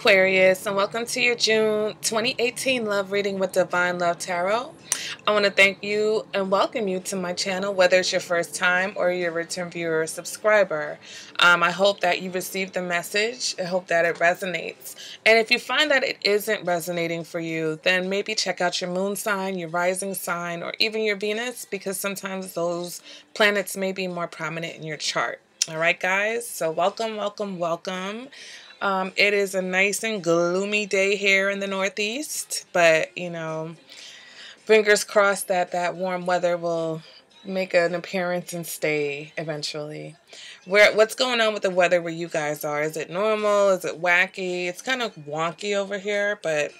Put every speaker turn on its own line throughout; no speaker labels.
Aquarius, and welcome to your June 2018 love reading with Divine Love Tarot. I want to thank you and welcome you to my channel, whether it's your first time or you're a return viewer or subscriber. I hope that you received the message. I hope that it resonates. And if you find that it isn't resonating for you, then maybe check out your moon sign, your rising sign, or even your Venus, because sometimes those planets may be more prominent in your chart. All right, guys. So welcome, welcome, welcome. It is a nice and gloomy day here in the Northeast, but, fingers crossed that that warm weather will make an appearance and stay eventually. What's going on with the weather where you guys are? Is it normal? Is it wacky? It's kind of wonky over here, but,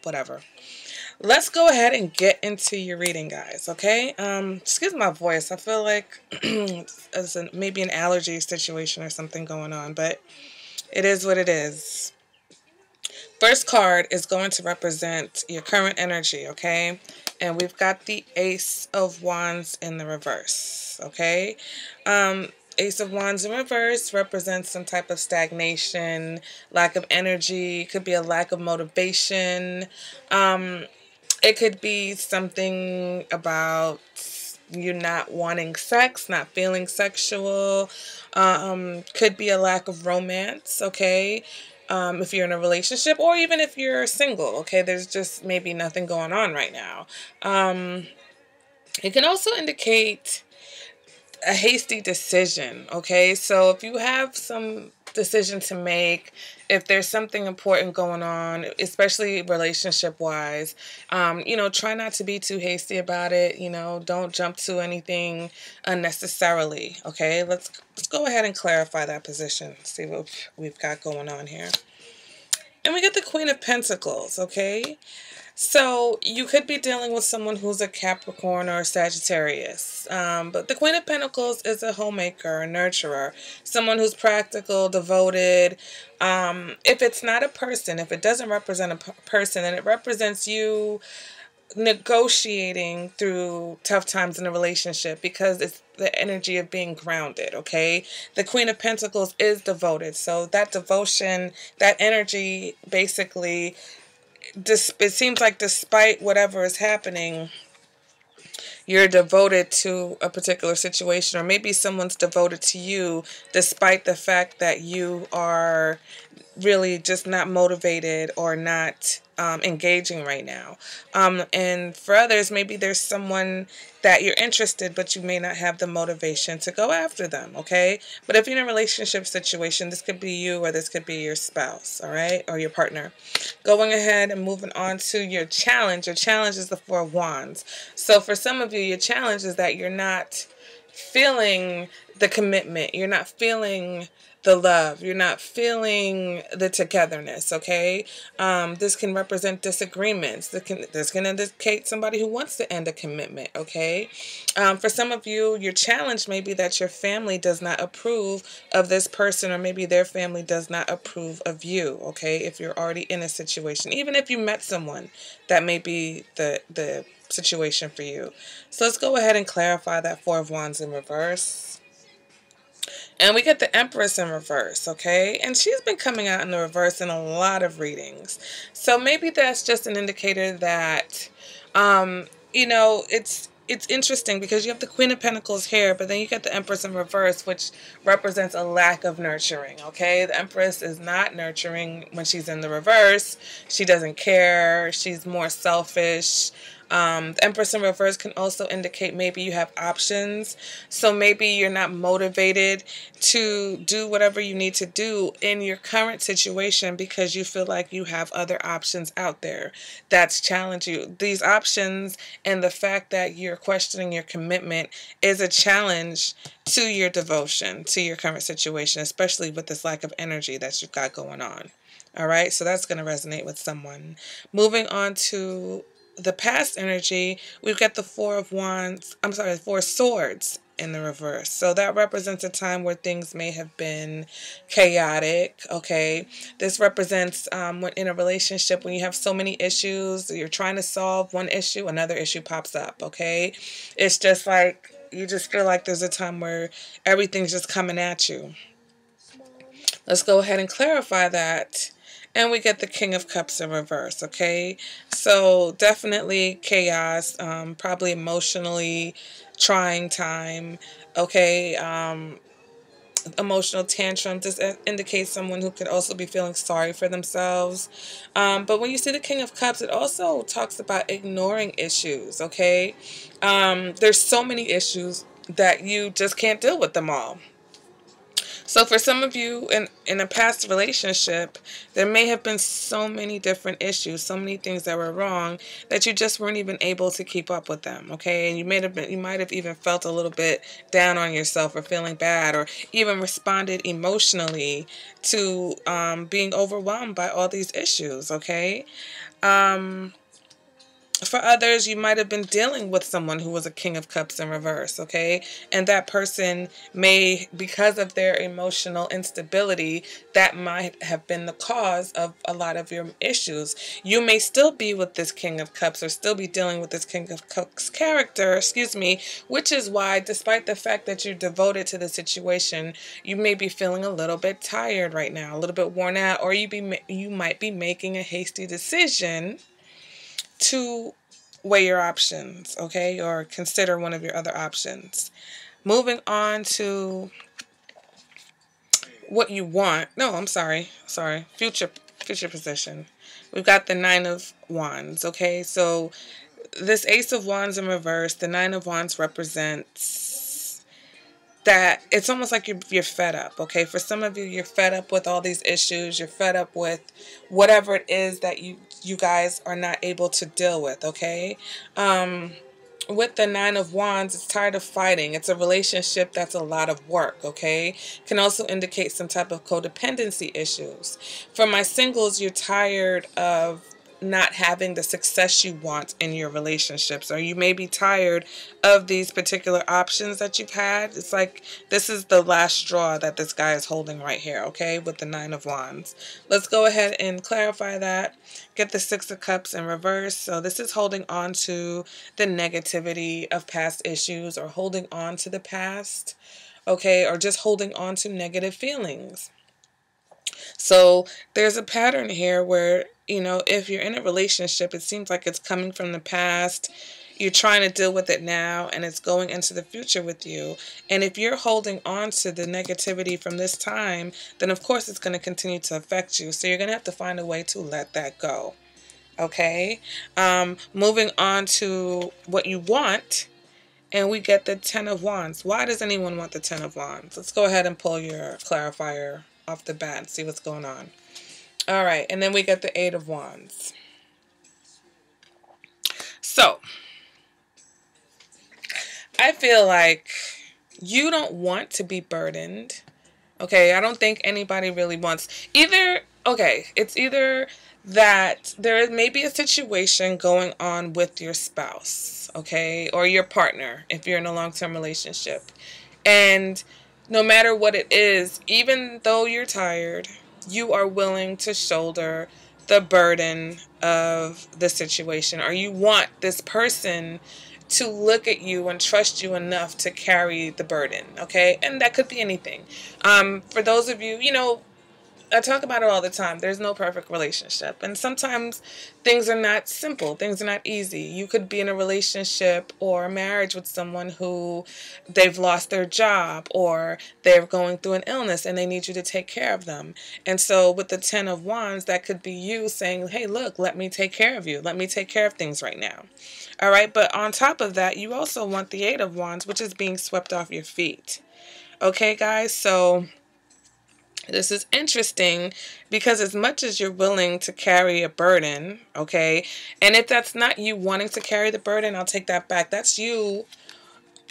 whatever. Let's go ahead and get into your reading, guys, okay? Excuse my voice. I feel like it's maybe an allergy situation or something going on, but it is what it is. First card is going to represent your current energy, okay? And we've got the Ace of Wands in the reverse, okay? Ace of Wands in reverse represents some type of stagnation, lack of energy, could be a lack of motivation. It could be something about you not wanting sex, not feeling sexual. Could be a lack of romance, okay? If you're in a relationship or even if you're single, okay? There's just maybe nothing going on right now. It can also indicate a hasty decision, okay? So if you have some decision to make, if there's something important going on, especially relationship-wise, try not to be too hasty about it. Don't jump to anything unnecessarily, okay? Let's go ahead and clarify that position, see what we've got going on here. And we get the Queen of Pentacles, okay? So you could be dealing with someone who's a Capricorn or a Sagittarius. But the Queen of Pentacles is a homemaker, a nurturer, someone who's practical, devoted. If it's not a person, if it doesn't represent a person, then it represents you negotiating through tough times in a relationship, because it's the energy of being grounded, okay? The Queen of Pentacles is devoted. So that devotion, that energy basically, it seems like despite whatever is happening, you're devoted to a particular situation, or maybe someone's devoted to you despite the fact that you are really just not motivated or not engaging right now. And for others, maybe there's someone that you're interested, but you may not have the motivation to go after them, okay? But if you're in a relationship situation, this could be you or this could be your spouse, all right? Or your partner. Going ahead and moving on to your challenge. Your challenge is the Four of Wands. So for some of you, your challenge is that you're not feeling the commitment. You're not feeling the love. You're not feeling the togetherness, okay? This can represent disagreements. This can indicate somebody who wants to end a commitment, okay? For some of you, your challenge may be that your family does not approve of this person, or maybe their family does not approve of you, okay? If you're already in a situation, even if you met someone, that may be the situation for you. So let's go ahead and clarify that Four of Wands in reverse. And we get the Empress in reverse, okay? And she's been coming out in the reverse in a lot of readings. So maybe that's just an indicator that, it's interesting because you have the Queen of Pentacles here, but then you get the Empress in reverse, which represents a lack of nurturing, okay? The Empress is not nurturing when she's in the reverse. She doesn't care. She's more selfish. The Empress in reverse can also indicate maybe you have options. So maybe you're not motivated to do whatever you need to do in your current situation because you feel like you have other options out there that's challenge you. These options and the fact that you're questioning your commitment is a challenge to your devotion, to your current situation, especially with this lack of energy that you've got going on. All right, so that's going to resonate with someone. Moving on to the past energy, we've got the Four Swords in the reverse. So that represents a time where things may have been chaotic, okay? This represents when in a relationship, when you have so many issues, you're trying to solve one issue, another issue pops up, okay? It's just like, you just feel like there's a time where everything's just coming at you. Let's go ahead and clarify that. And we get the King of Cups in reverse, okay? So definitely chaos, probably emotionally trying time, okay? Emotional tantrums. This indicates someone who could also be feeling sorry for themselves. But when you see the King of Cups, it also talks about ignoring issues, okay? There's so many issues that you just can't deal with them all. So for some of you in a past relationship, there may have been so many different issues, so many things that were wrong that you just weren't even able to keep up with them, okay? And you might have even felt a little bit down on yourself or feeling bad, or even responded emotionally to being overwhelmed by all these issues, okay? For others, you might have been dealing with someone who was a King of Cups in reverse, okay? And that person may, because of their emotional instability, that might have been the cause of a lot of your issues. You may still be with this King of Cups or still be dealing with this King of Cups character, which is why, despite the fact that you're devoted to the situation, you may be feeling a little bit tired right now, a little bit worn out, or you might be making a hasty decision to weigh your options, okay, or consider one of your other options. Moving on to what you want. No, I'm sorry. Future position. We've got the Nine of Wands, okay? So this Ace of Wands in reverse, the Nine of Wands represents that it's almost like you're fed up, okay? For some of you, you're fed up with all these issues. You're fed up with whatever it is that you guys are not able to deal with, okay? With the Nine of Wands, it's tired of fighting. It's a relationship that's a lot of work, okay? Can also indicate some type of codependency issues. For my singles, you're tired of not having the success you want in your relationships, or you may be tired of these particular options that you've had. It's like this is the last straw that this guy is holding right here, okay, with the Nine of Wands. Let's go ahead and clarify that. Get the Six of Cups in reverse. So this is holding on to the negativity of past issues, or holding on to the past, okay, or just holding on to negative feelings. So there's a pattern here where, if you're in a relationship, it seems like it's coming from the past. You're trying to deal with it now, and it's going into the future with you. And if you're holding on to the negativity from this time, then of course it's going to continue to affect you. So you're going to have to find a way to let that go. Okay? Moving on to what you want. And we get the Ten of Wands. Why does anyone want the Ten of Wands? Let's go ahead and pull your clarifier off the bat and see what's going on. All right, and then we get the Eight of Wands. So, I feel like you don't want to be burdened. Okay, I don't think anybody really wants either. Okay, it's either that there may be a situation going on with your spouse, okay, or your partner if you're in a long-term relationship. And no matter what it is, even though you're tired, you are willing to shoulder the burden of the situation, or you want this person to look at you and trust you enough to carry the burden, okay? And that could be anything. For those of you, I talk about it all the time. There's no perfect relationship. And sometimes things are not simple. Things are not easy. You could be in a relationship or a marriage with someone who they've lost their job, or they're going through an illness and they need you to take care of them. And so with the Ten of Wands, that could be you saying, hey, look, let me take care of you. Let me take care of things right now. All right. But on top of that, you also want the Eight of Wands, which is being swept off your feet. Okay, guys. So this is interesting because as much as you're willing to carry a burden, okay, and if that's not you wanting to carry the burden, I'll take that back. That's you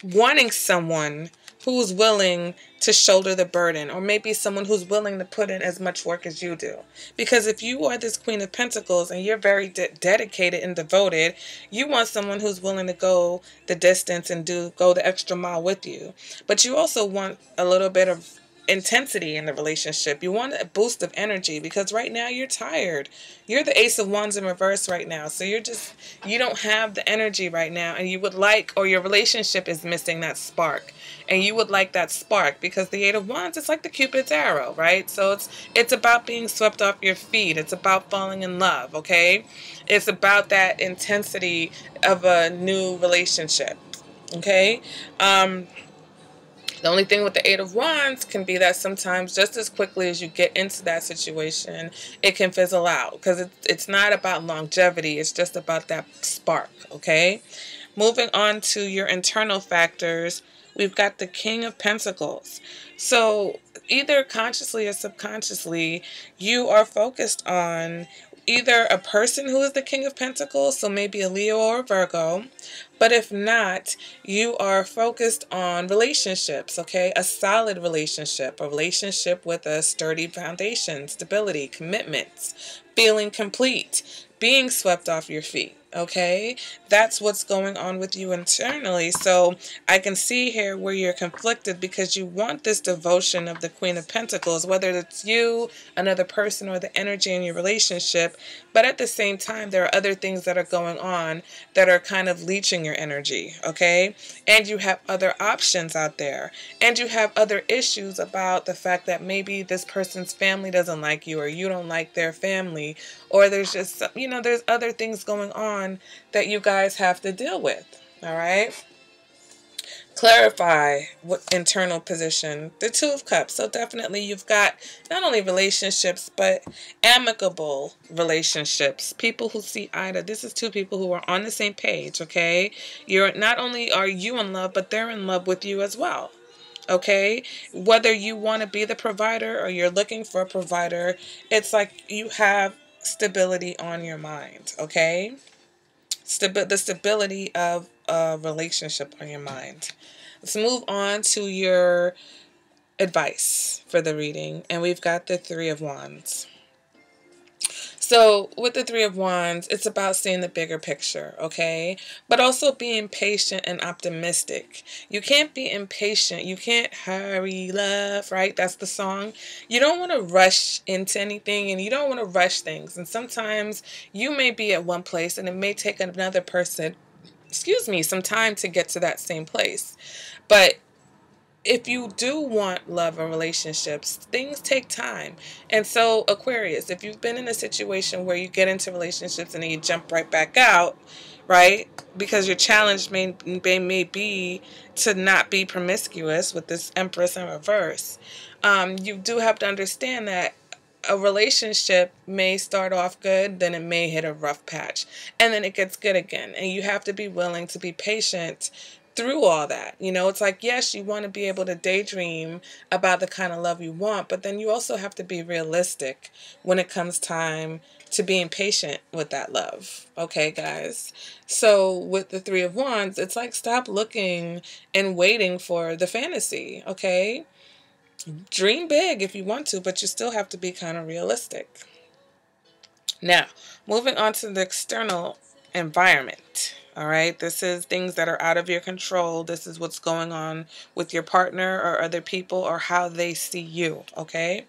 wanting someone who's willing to shoulder the burden, or maybe someone who's willing to put in as much work as you do. Because if you are this Queen of Pentacles and you're very dedicated and devoted, you want someone who's willing to go the distance and go the extra mile with you. But you also want a little bit of intensity in the relationship. You want a boost of energy because right now you're tired. You're the Ace of Wands in reverse right now. So you don't have the energy right now, and you would like, or your relationship is missing that spark. And you would like that spark because the Eight of Wands, it's like the Cupid's arrow, right? So it's about being swept off your feet. It's about falling in love, okay? It's about that intensity of a new relationship, okay? The only thing with the Eight of Wands can be that sometimes just as quickly as you get into that situation, it can fizzle out because it's not about longevity. It's just about that spark, okay? Moving on to your internal factors, we've got the King of Pentacles. So either consciously or subconsciously, you are focused on either a person who is the King of Pentacles, so maybe a Leo or a Virgo, but if not, you are focused on relationships, okay? A solid relationship, a relationship with a sturdy foundation, stability, commitments, feeling complete, being swept off your feet. Okay, that's what's going on with you internally. So I can see here where you're conflicted because you want this devotion of the Queen of Pentacles, whether it's you, another person, or the energy in your relationship. But at the same time, there are other things that are going on that are kind of leeching your energy. Okay, and you have other options out there, and you have other issues about the fact that maybe this person's family doesn't like you, or you don't like their family, or there's just, there's other things going on that you guys have to deal with. All right. Clarify what internal position. The Two of Cups. So definitely you've got not only relationships, but amicable relationships. People who see eye to. This is two people who are on the same page. Okay. You're not only are you in love, but they're in love with you as well. Okay, whether you want to be the provider or you're looking for a provider, it's like you have stability on your mind. Okay, the stability of a relationship on your mind. Let's move on to your advice for the reading, and we've got the Three of Wands. So with the Three of Wands, it's about seeing the bigger picture, okay? But also being patient and optimistic. You can't be impatient. You can't hurry love, right? That's the song. You don't want to rush into anything, and you don't want to rush things. And sometimes you may be at one place and it may take another person, some time to get to that same place. But if you do want love and relationships, things take time. And so, Aquarius, if you've been in a situation where you get into relationships and then you jump right back out, right? Because your challenge may be to not be promiscuous with this Empress in reverse. You do have to understand that a relationship may start off good, then it may hit a rough patch, and then it gets good again. And you have to be willing to be patient through all that. It's like, yes, you want to be able to daydream about the kind of love you want, but then you also have to be realistic when it comes time to being patient with that love. Okay, guys? So with the Three of Wands, it's like, stop looking and waiting for the fantasy, okay? Dream big if you want to, but you still have to be kind of realistic. Now, moving on to the external environment. All right, this is things that are out of your control. This is what's going on with your partner or other people or how they see you, okay?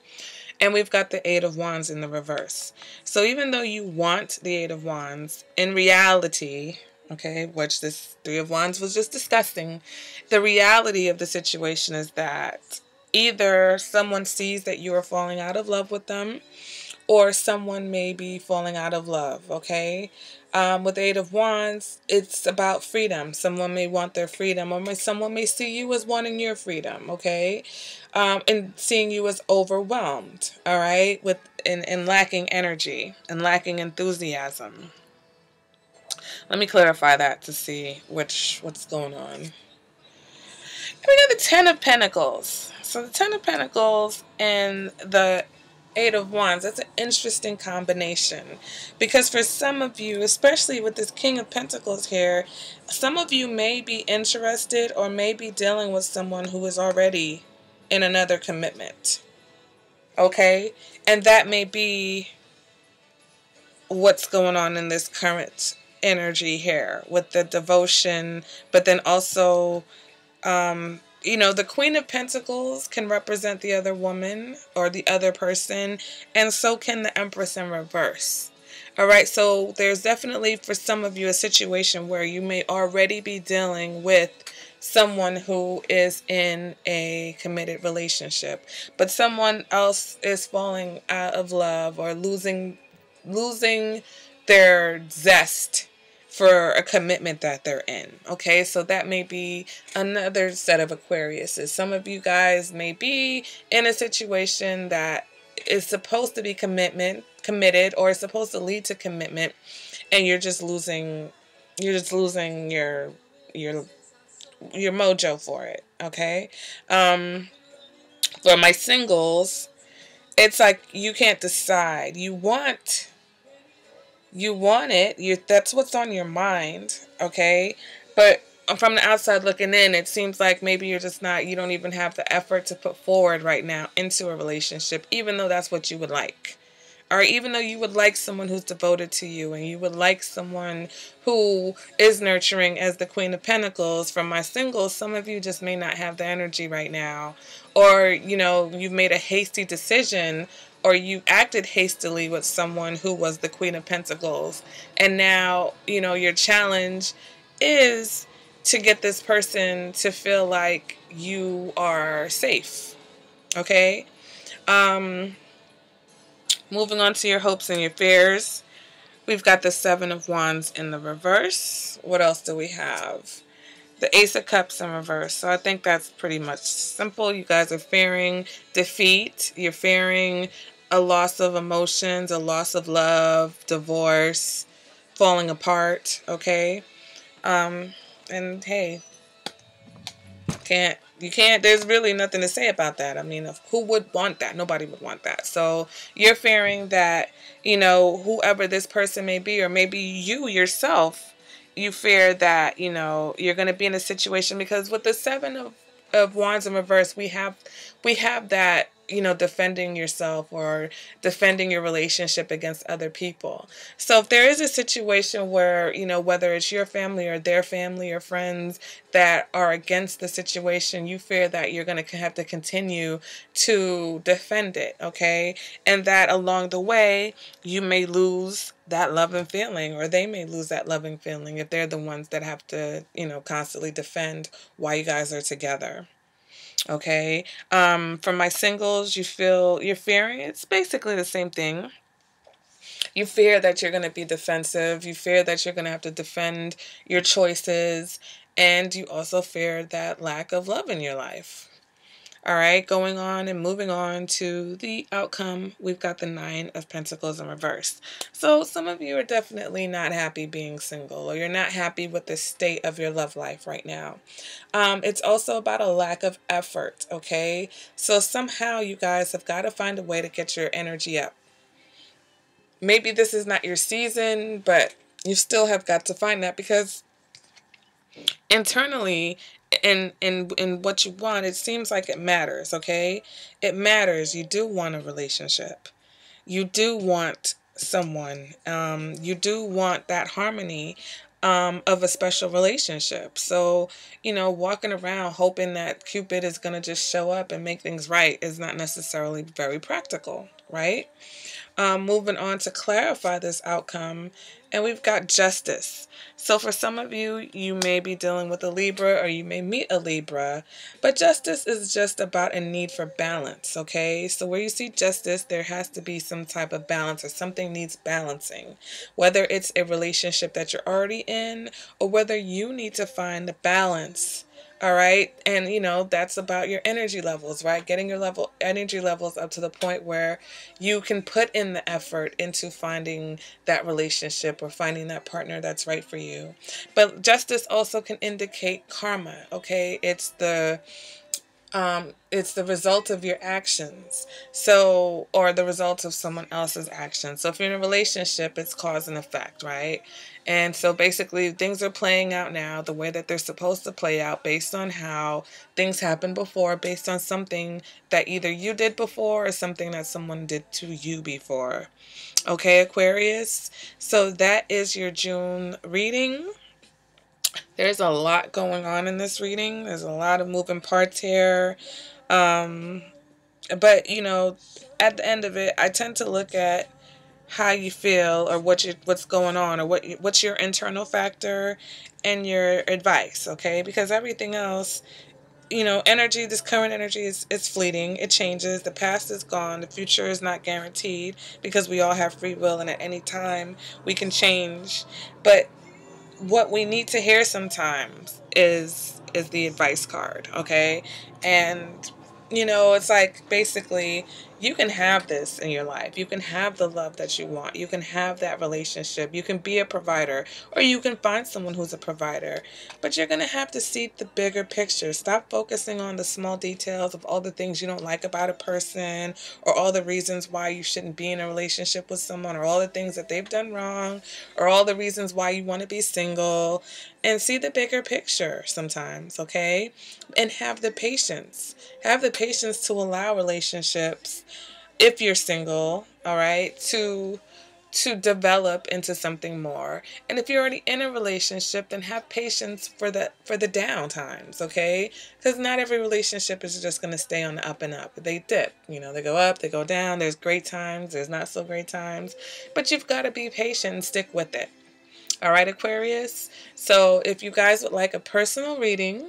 And we've got the Eight of Wands in the reverse. So even though you want the Eight of Wands, in reality, okay, which this Three of Wands was just discussing, the reality of the situation is that either someone sees that you are falling out of love with them, or someone may be falling out of love, okay? With the Eight of Wands, it's about freedom. Someone may want their freedom, or someone may see you as wanting your freedom, okay? And seeing you as overwhelmed, all right? And lacking energy and lacking enthusiasm. Let me clarify that to see what's going on. And we got the Ten of Pentacles. So the Ten of Pentacles and the Eight of Wands, that's an interesting combination, because for some of you, especially with this King of Pentacles here, some of you may be interested or may be dealing with someone who is already in another commitment, okay? And that may be what's going on in this current energy here with the devotion, but then also the Queen of Pentacles can represent the other woman or the other person, and so can the Empress in reverse. All right, so there's definitely for some of you a situation where you may already be dealing with someone who is in a committed relationship, but someone else is falling out of love or losing their zest for a commitment that they're in. Okay, so that may be another set of Aquariuses. Some of you guys may be in a situation that is supposed to be committed, or is supposed to lead to commitment, and you're just losing your mojo for it. Okay, for my singles, it's like you can't decide. You want it. That's what's on your mind. Okay, but from the outside looking in, it seems like maybe you don't even have the effort to put forward right now into a relationship, even though that's what you would like. Or even though you would like someone who's devoted to you, and you would like someone who is nurturing as the Queen of Pentacles. From my singles, some of you just may not have the energy right now. Or, you've made a hasty decision, or you acted hastily with someone who was the Queen of Pentacles. And now, your challenge is to get this person to feel like you are safe. Okay? Moving on to your hopes and your fears. We've got the Seven of Wands in the reverse. What else do we have? The Ace of Cups in reverse. So I think that's pretty much simple. You guys are fearing defeat. You're fearing a loss of emotions, a loss of love, divorce, falling apart. Okay? And hey, there's really nothing to say about that. I mean, who would want that? Nobody would want that. So you're fearing that, whoever this person may be, or maybe you yourself, you fear that, you're going to be in a situation, because with the Seven of Wands in reverse, we have that, defending yourself or defending your relationship against other people. So if there is a situation where, whether it's your family or their family or friends that are against the situation, you fear that you're going to have to continue to defend it, okay? And that along the way, you may lose that loving feeling, or they may lose that loving feeling if they're the ones that have to, constantly defend why you guys are together. Okay. For my singles, you're fearing, it's basically the same thing. You fear that you're going to be defensive. You fear that you're going to have to defend your choices. And you also fear that lack of love in your life. All right, going on and moving on to the outcome, we've got the Nine of Pentacles in reverse. So some of you are definitely not happy being single, or you're not happy with the state of your love life right now. It's also about a lack of effort, okay? So somehow you guys have got to find a way to get your energy up. Maybe this is not your season, but you still have got to find that, because internally, in what you want, it seems like it matters, okay? It matters. You do want a relationship. You do want someone. You do want that harmony of a special relationship. So, walking around hoping that Cupid is going to just show up and make things right is not necessarily very practical, right? Moving on to clarify this outcome, and we've got Justice. So for some of you, you may be dealing with a Libra, or you may meet a Libra, but justice is just about a need for balance, okay? So where you see justice, there has to be some type of balance, or something needs balancing, whether it's a relationship that you're already in, or whether you need to find the balance. All right. And, that's about your energy levels, right? Getting your energy levels up to the point where you can put in the effort into finding that relationship or finding that partner that's right for you. But justice also can indicate karma. OK, it's the result of your actions. So, or the result of someone else's actions. So if you're in a relationship, it's cause and effect, right? And so basically things are playing out now the way that they're supposed to play out, based on how things happened before, based on something that either you did before or something that someone did to you before. Okay, Aquarius? So that is your June reading. There's a lot going on in this reading. There's a lot of moving parts here. Um, but, you know, at the end of it, I tend to look at how you feel, or what's going on, or what's your internal factor and your advice, okay? Because everything else, you know, energy, this current energy is fleeting. It changes. The past is gone. The future is not guaranteed, because we all have free will, and at any time we can change. But what we need to hear sometimes is the advice card, okay? And you know, it's like, basically, you can have this in your life. You can have the love that you want. You can have that relationship. You can be a provider, or you can find someone who's a provider. But you're going to have to see the bigger picture. Stop focusing on the small details of all the things you don't like about a person, or all the reasons why you shouldn't be in a relationship with someone, or all the things that they've done wrong, or all the reasons why you want to be single. And see the bigger picture sometimes, okay? And have the patience. Have the patience to allow relationships, if you're single, all right, to develop into something more. And if you're already in a relationship, then have patience for the down times, okay? Because not every relationship is just going to stay on the up and up. They dip, you know, they go up, they go down. There's great times, there's not so great times. But you've got to be patient and stick with it. All right, Aquarius? So if you guys would like a personal reading,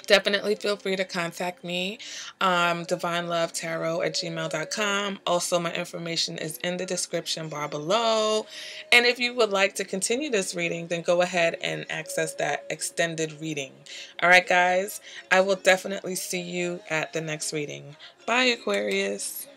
definitely feel free to contact me, divinelovetarot@gmail.com. Also, my information is in the description bar below. And if you would like to continue this reading, then go ahead and access that extended reading. All right, guys, I will definitely see you at the next reading. Bye, Aquarius.